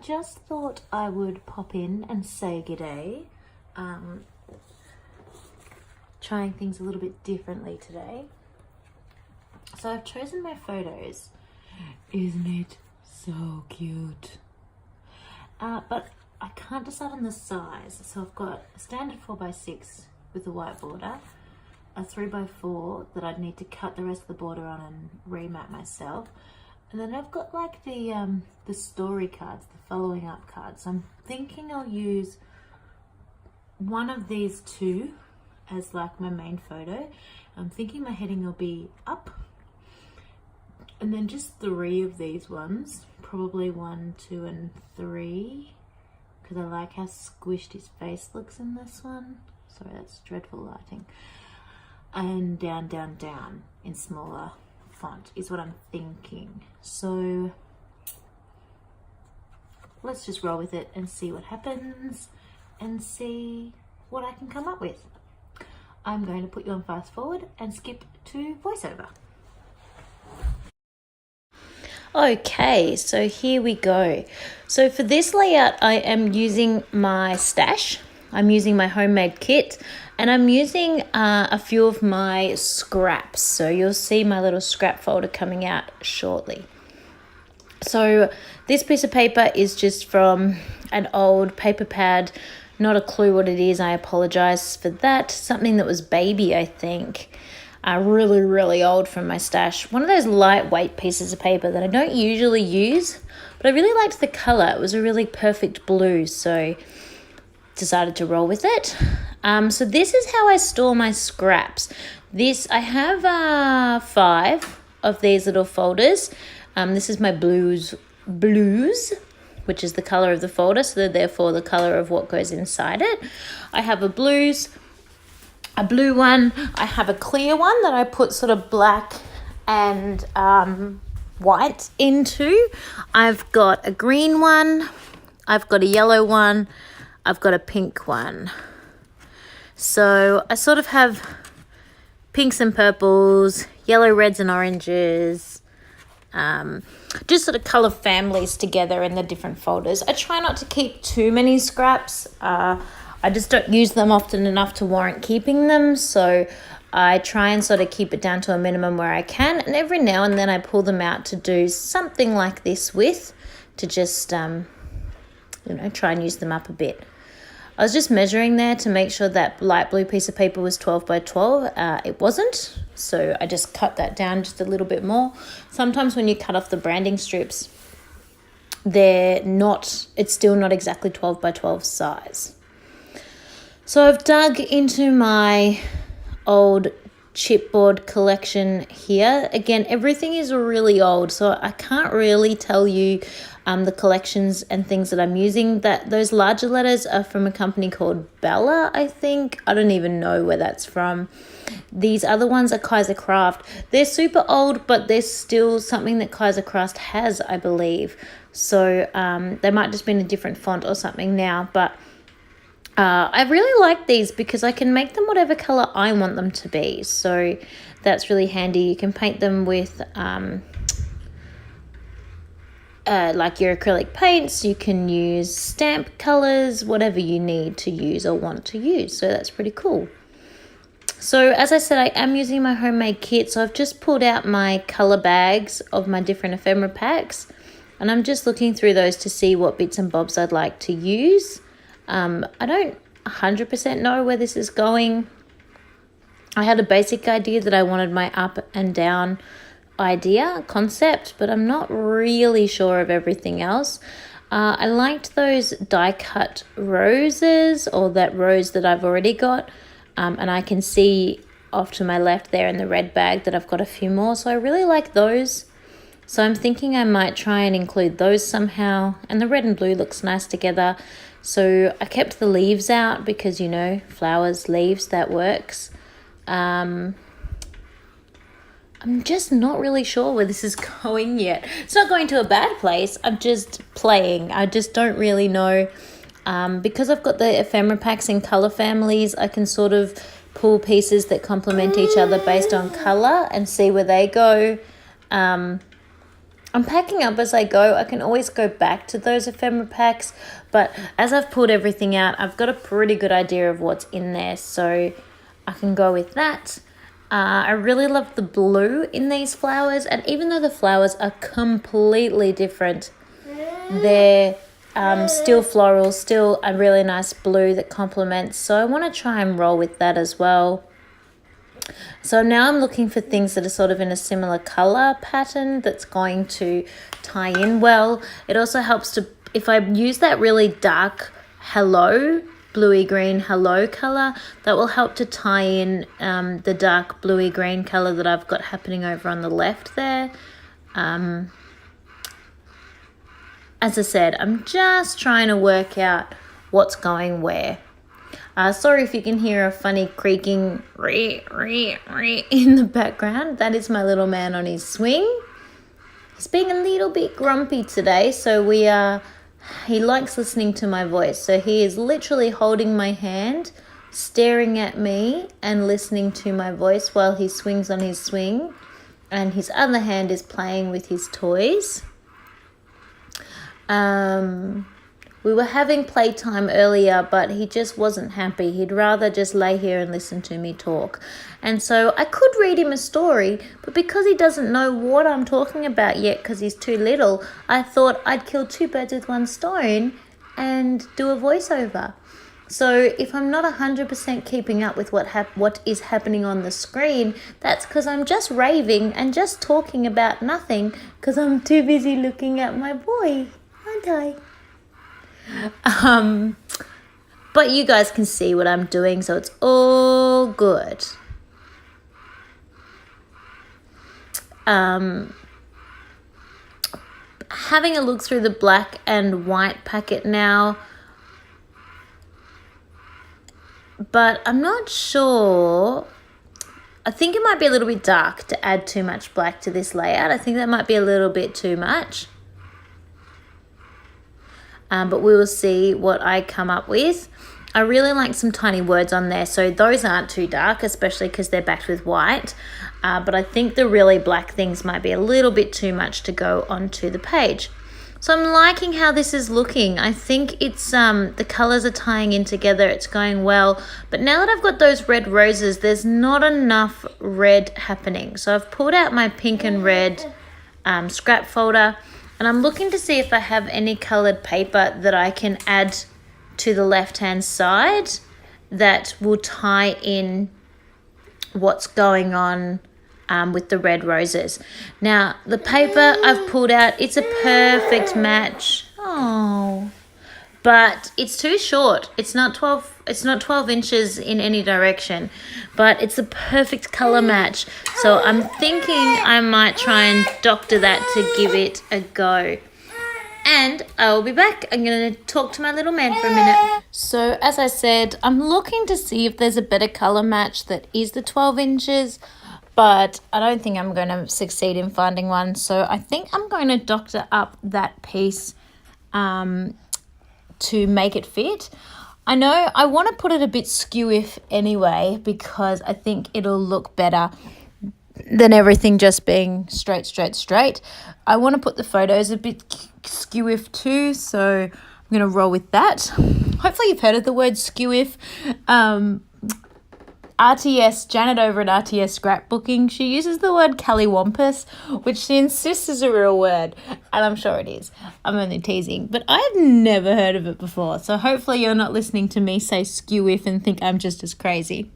just thought I would pop in and say g'day. Trying things a little bit differently today. So I've chosen my photos. Isn't it so cute? But I can't decide on the size. So I've got a standard 4x6 with a white border, a 3x4 that I'd need to cut the rest of the border on and remap myself. And then I've got like the story cards, the following up cards. So I'm thinking I'll use one of these two as like my main photo. I'm thinking my heading will be up, and then just 3 of these ones, probably 1, 2, and 3, because I like how squished his face looks in this one. Sorry, that's dreadful lighting. And down, down, down in smaller font is what I'm thinking. So let's just roll with it and see what happens and see what I can come up with. I'm going to put you on fast forward and skip to voiceover. Okay, so here we go. So for this layout, I am using my stash. I'm using my homemade kit, and I'm using a few of my scraps. So you'll see my little scrap folder coming out shortly. So this piece of paper is just from an old paper pad. Not a clue what it is. I apologize for that. Something that was baby, I think. Really, really old from my stash. One of those lightweight pieces of paper that I don't usually use, but I really liked the color. It was a really perfect blue, so decided to roll with it. So this is how I store my scraps. I have 5 of these little folders. This is my blues, which is the color of the folder, so therefore the color of what goes inside it. I have a blue one. I have a clear one that I put sort of black and white into. I've got a green one. I've got a yellow one. I've got a pink one. So I sort of have pinks and purples, yellow, reds and oranges, just sort of color families together in the different folders. I try not to keep too many scraps. I just don't use them often enough to warrant keeping them, so I try and sort of keep it down to a minimum where I can, and every now and then I pull them out to do something like this with, to just try and use them up a bit. I was just measuring there to make sure that light blue piece of paper was 12 by 12. It wasn't, so I just cut that down just a little bit more. Sometimes when you cut off the branding strips, it's still not exactly 12 by 12 size. So I've dug into my old chipboard collection here. Again, everything is really old, so I can't really tell you the collections and things that I'm using. Those larger letters are from a company called Bella, I think. I don't even know where that's from. These other ones are Kaiser Craft. They're super old, but they're still something that Kaiser Craft has, I believe. So they might just be in a different font or something now, but I really like these because I can make them whatever color I want them to be. So that's really handy. You can paint them with like your acrylic paints. You can use stamp colors, whatever you need to use or want to use. So that's pretty cool. So as I said, I am using my homemade kit. So I've just pulled out my color bags of my different ephemera packs, and I'm just looking through those to see what bits and bobs I'd like to use. I don't 100% know where this is going. I had a basic idea that I wanted my up and down concept, but I'm not really sure of everything else. I liked those die cut roses, or that rose that I've already got, and I can see off to my left there in the red bag that I've got a few more, so I really like those. So I'm thinking I might try and include those somehow, and the red and blue looks nice together. So I kept the leaves out because, flowers, leaves, that works. I'm just not really sure where this is going yet. It's not going to a bad place. I'm just playing. I just don't really know. Because I've got the ephemera packs in color families, I can sort of pull pieces that complement each other based on color and see where they go. I'm packing up as I go. I can always go back to those ephemera packs, but as I've pulled everything out, I've got a pretty good idea of what's in there, so I can go with that. I really love the blue in these flowers, and even though the flowers are completely different, they're still floral, still a really nice blue that complements, so I want to try and roll with that as well. So now I'm looking for things that are sort of in a similar color pattern that's going to tie in well. It also helps to, if I use that really dark hello, bluey green hello color, that will help to tie in the dark bluey green color that I've got happening over on the left there. As I said, I'm just trying to work out what's going where. Sorry if you can hear a funny creaking in the background. That is my little man on his swing. He's being a little bit grumpy today, so he likes listening to my voice. So he is literally holding my hand, staring at me and listening to my voice while he swings on his swing, and his other hand is playing with his toys. We were having playtime earlier, but he just wasn't happy. He'd rather just lay here and listen to me talk. And so I could read him a story, but because he doesn't know what I'm talking about yet because he's too little, I thought I'd kill two birds with one stone and do a voiceover. So if I'm not 100% keeping up with what is happening on the screen, that's because I'm just raving and just talking about nothing because I'm too busy looking at my boy, aren't I? But you guys can see what I'm doing, so it's all good. Having a look through the black and white packet now, but I'm not sure. I think it might be a little bit dark to add too much black to this layout. I think that might be a little bit too much. But we will see what I come up with. I really like some tiny words on there, so those aren't too dark, especially because they're backed with white. But I think the really black things might be a little bit too much to go onto the page. So I'm liking how this is looking. I think it's the colours are tying in together. It's going well. But now that I've got those red roses, there's not enough red happening. So I've pulled out my pink and red scrap folder. And I'm looking to see if I have any coloured paper that I can add to the left-hand side that will tie in what's going on with the red roses. Now, the paper I've pulled out, it's a perfect match. Oh, but it's too short. It's not 12 inches in any direction, but it's a perfect color match. So I'm thinking I might try and doctor that to give it a go. And I will be back. I'm going to talk to my little man for a minute. So as I said, I'm looking to see if there's a better color match that is the 12 inches, but I don't think I'm going to succeed in finding one. So I think I'm going to doctor up that piece to make it fit. I know I want to put it a bit skew-if anyway, because I think it'll look better than everything just being straight. I want to put the photos a bit skew-if too, so I'm going to roll with that. Hopefully you've heard of the word skew-if. RTS, Janet over at RTS Scrapbooking, she uses the word callywampus, which she insists is a real word, and I'm sure it is. I'm only teasing, but I've never heard of it before, so hopefully you're not listening to me say skew-if and think I'm just as crazy.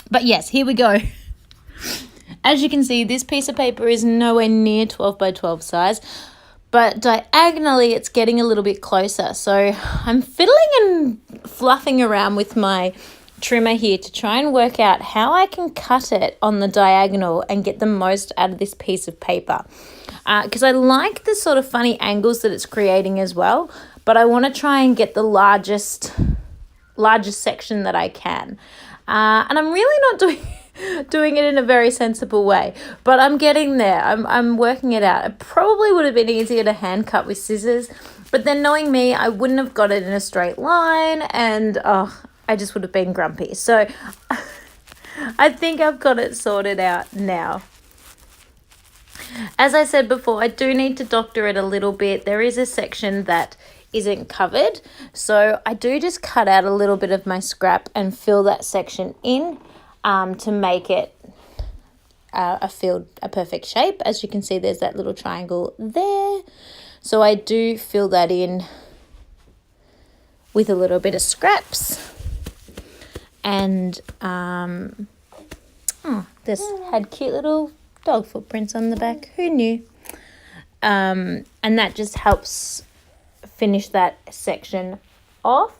But yes, here we go. As you can see, this piece of paper is nowhere near 12 by 12 size, but diagonally it's getting a little bit closer. So I'm fiddling and fluffing around with my trimmer here to try and work out how I can cut it on the diagonal and get the most out of this piece of paper. Because I like the sort of funny angles that it's creating as well, but I want to try and get the largest section that I can. And I'm really not doing it in a very sensible way, but I'm getting there. I'm working it out. It probably would have been easier to hand cut with scissors, but then knowing me, I wouldn't have got it in a straight line, and I just would have been grumpy. So I think I've got it sorted out now. As I said before, I do need to doctor it a little bit. There is a section that isn't covered, so I do just cut out a little bit of my scrap and fill that section in to make it a perfect shape. As you can see, there's that little triangle there, so I do fill that in with a little bit of scraps. And this had cute little dog footprints on the back. Who knew? And that just helps finish that section off.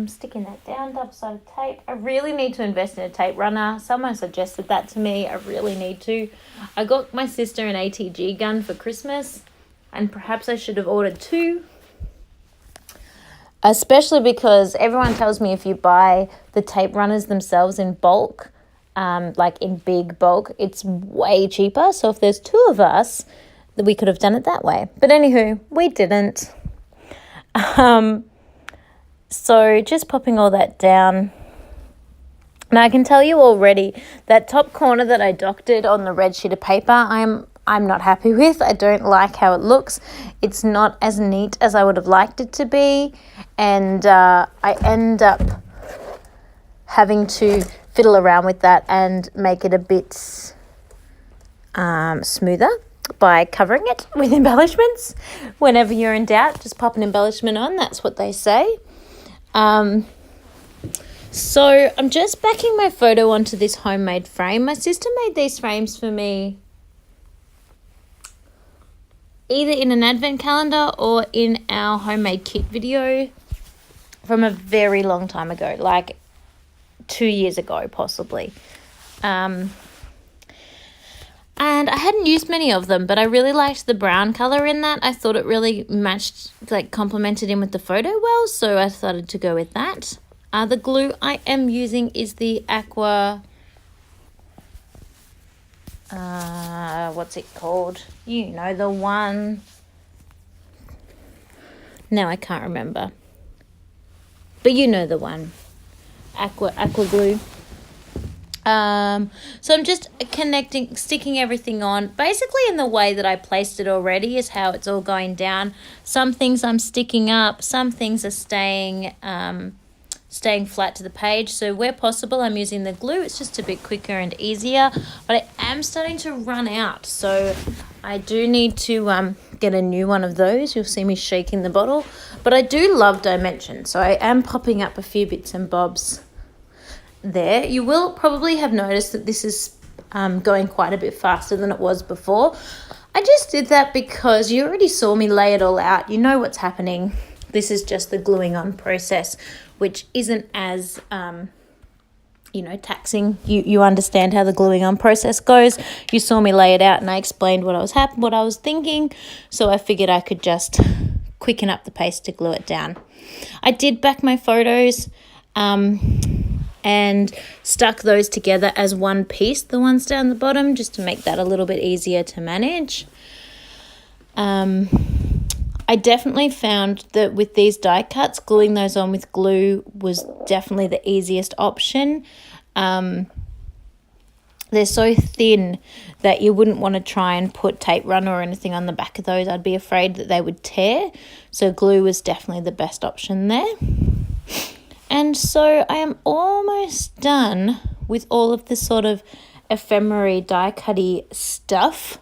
Sticking that down, double-sided tape. I really need to invest in a tape runner. Someone suggested that to me. I really need to. I got my sister an ATG gun for Christmas, and perhaps I should have ordered 2. Especially because everyone tells me if you buy the tape runners themselves in bulk, like in big bulk, it's way cheaper. So if there's 2 of us, we could have done it that way. But anywho, we didn't. So just popping all that down. And I can tell you already, that top corner that I doctored on the red sheet of paper, I'm not happy with. I don't like how it looks. It's not as neat as I would have liked it to be. And I end up having to fiddle around with that and make it a bit smoother by covering it with embellishments. Whenever you're in doubt, just pop an embellishment on. That's what they say. So I'm just backing my photo onto this homemade frame. My sister made these frames for me either in an advent calendar or in our homemade kit video from a very long time ago, like 2 years ago possibly. And I hadn't used many of them, but I really liked the brown colour in that. I thought it really matched, like complemented in with the photo well, so I started to go with that. The glue I am using is the Aqua, what's it called? You know, the one. Now I can't remember. But you know the one. Aqua glue. So I'm just sticking everything on basically in the way that I placed it already is how it's all going down. Some things I'm sticking up, some things are staying flat to the page. So where possible, I'm using the glue. It's just a bit quicker and easier, but I am starting to run out. So I do need to get a new one of those. You'll see me shaking the bottle, but I do love dimension. So I am popping up a few bits and bobs there. You will probably have noticed that this is going quite a bit faster than it was before. I just did that because you already saw me lay it all out. You know what's happening. This is just the gluing on process, which isn't as taxing. You understand how the gluing on process goes. You saw me lay it out and I explained what I was thinking, so I figured I could just quicken up the pace to glue it down. I did back my photos and stuck those together as one piece, the ones down the bottom, just to make that a little bit easier to manage. I definitely found that with these die cuts, gluing those on with glue was definitely the easiest option. They're so thin that you wouldn't want to try and put tape runner or anything on the back of those. I'd be afraid that they would tear. So glue was definitely the best option there. And so I am almost done with all of this sort of ephemera die cutty stuff.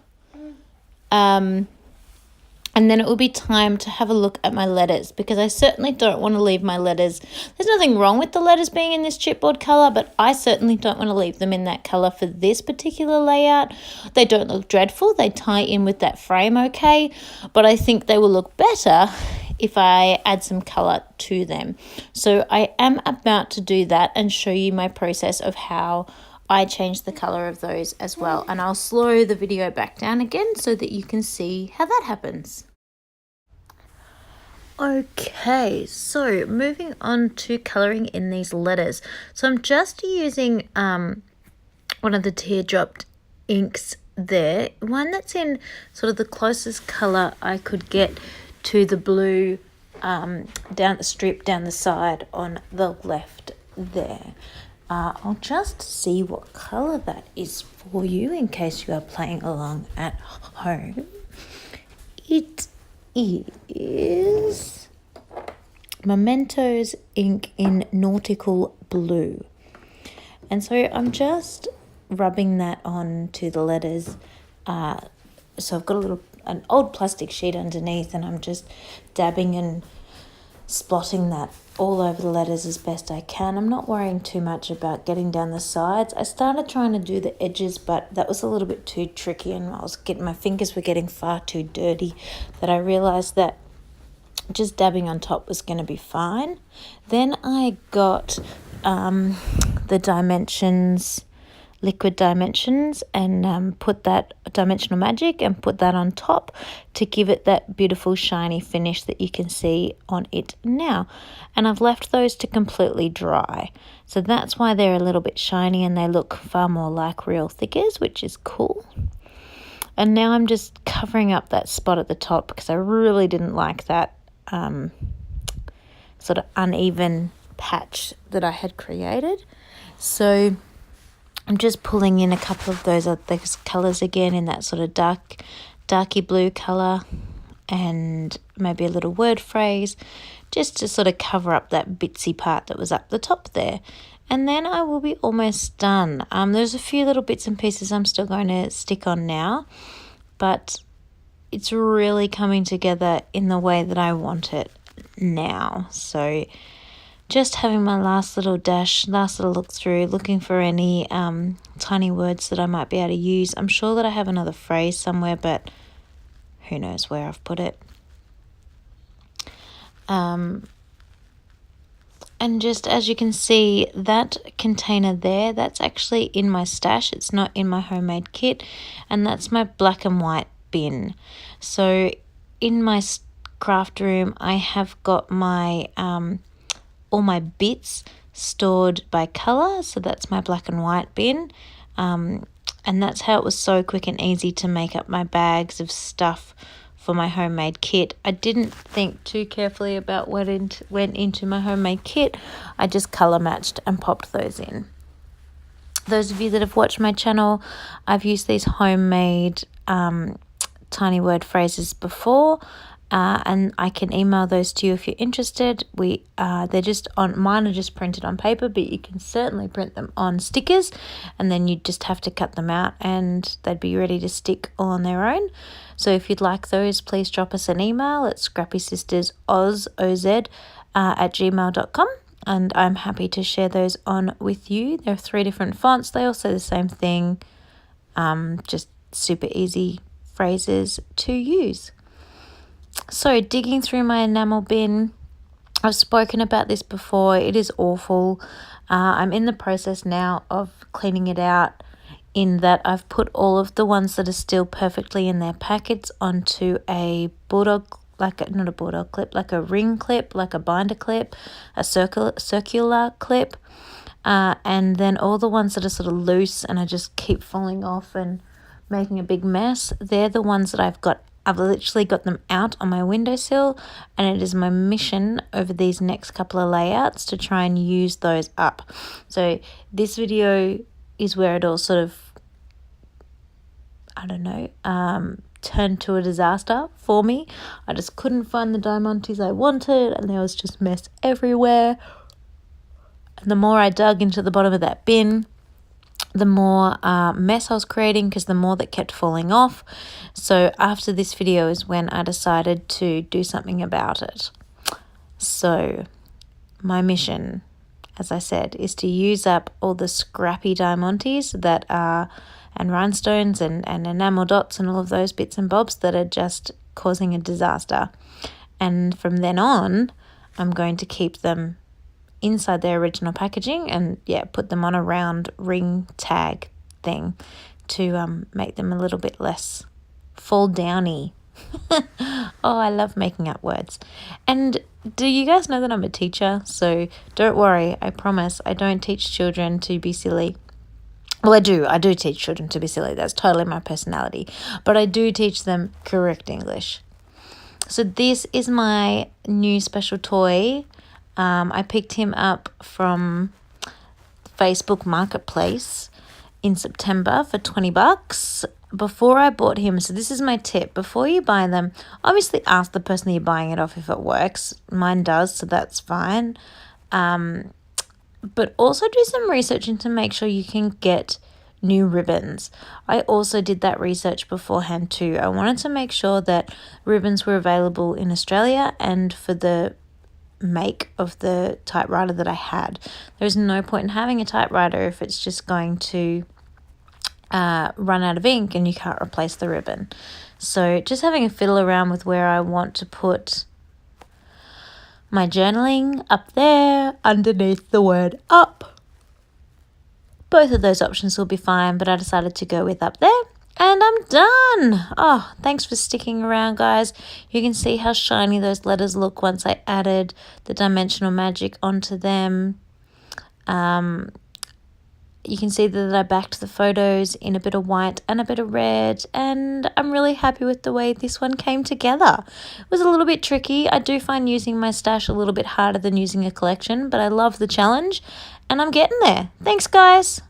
And then it will be time to have a look at my letters, because I certainly don't want to leave my letters. There's nothing wrong with the letters being in this chipboard colour, but I certainly don't want to leave them in that colour for this particular layout. They don't look dreadful. They tie in with that frame okay, but I think they will look better if I add some colour to them. So I am about to do that and show you my process of how I change the colour of those as well. And I'll slow the video back down again so that you can see how that happens. Okay, so moving on to colouring in these letters. So I'm just using one of the teardropped inks there, one that's in sort of the closest colour I could get to the blue down the strip down the side on the left there. I'll just see what colour that is for you in case you are playing along at home. It is Mementos ink in nautical blue. And so I'm just rubbing that on to the letters. So I've got an old plastic sheet underneath, and I'm just dabbing and splotting that all over the letters as best I can. I'm not worrying too much about getting down the sides. I started trying to do the edges, but that was a little bit too tricky, and my fingers were getting far too dirty, that I realised that just dabbing on top was going to be fine. Then I got the dimensions, liquid dimensions, and put that Dimensional Magic and put that on top to give it that beautiful shiny finish that you can see on it now. And I've left those to completely dry, so that's why they're a little bit shiny and they look far more like real thickers, which is cool. And now I'm just covering up that spot at the top because I really didn't like that sort of uneven patch that I had created. So I'm just pulling in a couple of those colours again in that sort of darky blue colour, and maybe a little word phrase just to sort of cover up that bitsy part that was up the top there. And then I will be almost done. There's a few little bits and pieces I'm still going to stick on now, but it's really coming together in the way that I want it now. So just having my last little look through, looking for any tiny words that I might be able to use. I'm sure that I have another phrase somewhere, but who knows where I've put it. And just as you can see, that container there, that's actually in my stash. It's not in my homemade kit, and that's my black and white bin. So in my craft room, I have got my all my bits stored by colour, so that's my black and white bin, and that's how it was so quick and easy to make up my bags of stuff for my homemade kit. I didn't think too carefully about what went into my homemade kit. I just colour matched and popped those in. Those of you that have watched my channel, I've used these homemade tiny word phrases before, and I can email those to you if you're interested. They're just on, mine are just printed on paper, but you can certainly print them on stickers, and then you just have to cut them out and they'd be ready to stick all on their own. So if you'd like those, please drop us an email at scrappysistersoz@gmail.com, and I'm happy to share those on with you. There are 3 different fonts. They all say the same thing, just super easy phrases to use. So digging through my enamel bin, I've spoken about this before. It is awful. I'm in the process now of cleaning it out, in that I've put all of the ones that are still perfectly in their packets onto a bulldog, not a bulldog clip, like a ring clip, like a binder clip, a circular clip, and then all the ones that are sort of loose and I just keep falling off and making a big mess, they're the ones that I've literally got them out on my windowsill, and it is my mission over these next couple of layouts to try and use those up. So this video is where it all sort of, turned to a disaster for me. I just couldn't find the diamantes I wanted, and there was just mess everywhere. And the more I dug into the bottom of that bin, the more mess I was creating, because the more that kept falling off. So after this video is when I decided to do something about it. So my mission, as I said, is to use up all the scrappy diamantes that are, and rhinestones and enamel dots and all of those bits and bobs that are just causing a disaster. And from then on, I'm going to keep them inside their original packaging and put them on a round ring tag thing to make them a little bit less fall downy. Oh, I love making up words. And do you guys know that I'm a teacher? So don't worry, I promise I don't teach children to be silly. Well, I do teach children to be silly. That's totally my personality. But I do teach them correct English. So this is my new special toy. I picked him up from Facebook Marketplace in September for $20 before I bought him. So this is my tip. Before you buy them, obviously ask the person that you're buying it off if it works. Mine does, so that's fine. But also do some research into make sure you can get new ribbons. I also did that research beforehand too. I wanted to make sure that ribbons were available in Australia and for the make of the typewriter that I had. There's no point in having a typewriter if it's just going to run out of ink and you can't replace the ribbon. So just having a fiddle around with where I want to put my journaling, up there underneath the word up. Both of those options will be fine, but I decided to go with up there. And I'm done. Oh, thanks for sticking around, guys. You can see how shiny those letters look once I added the dimensional magic onto them. You can see that I backed the photos in a bit of white and a bit of red, and I'm really happy with the way this one came together. It was a little bit tricky. I do find using my stash a little bit harder than using a collection, but I love the challenge, and I'm getting there. Thanks, guys.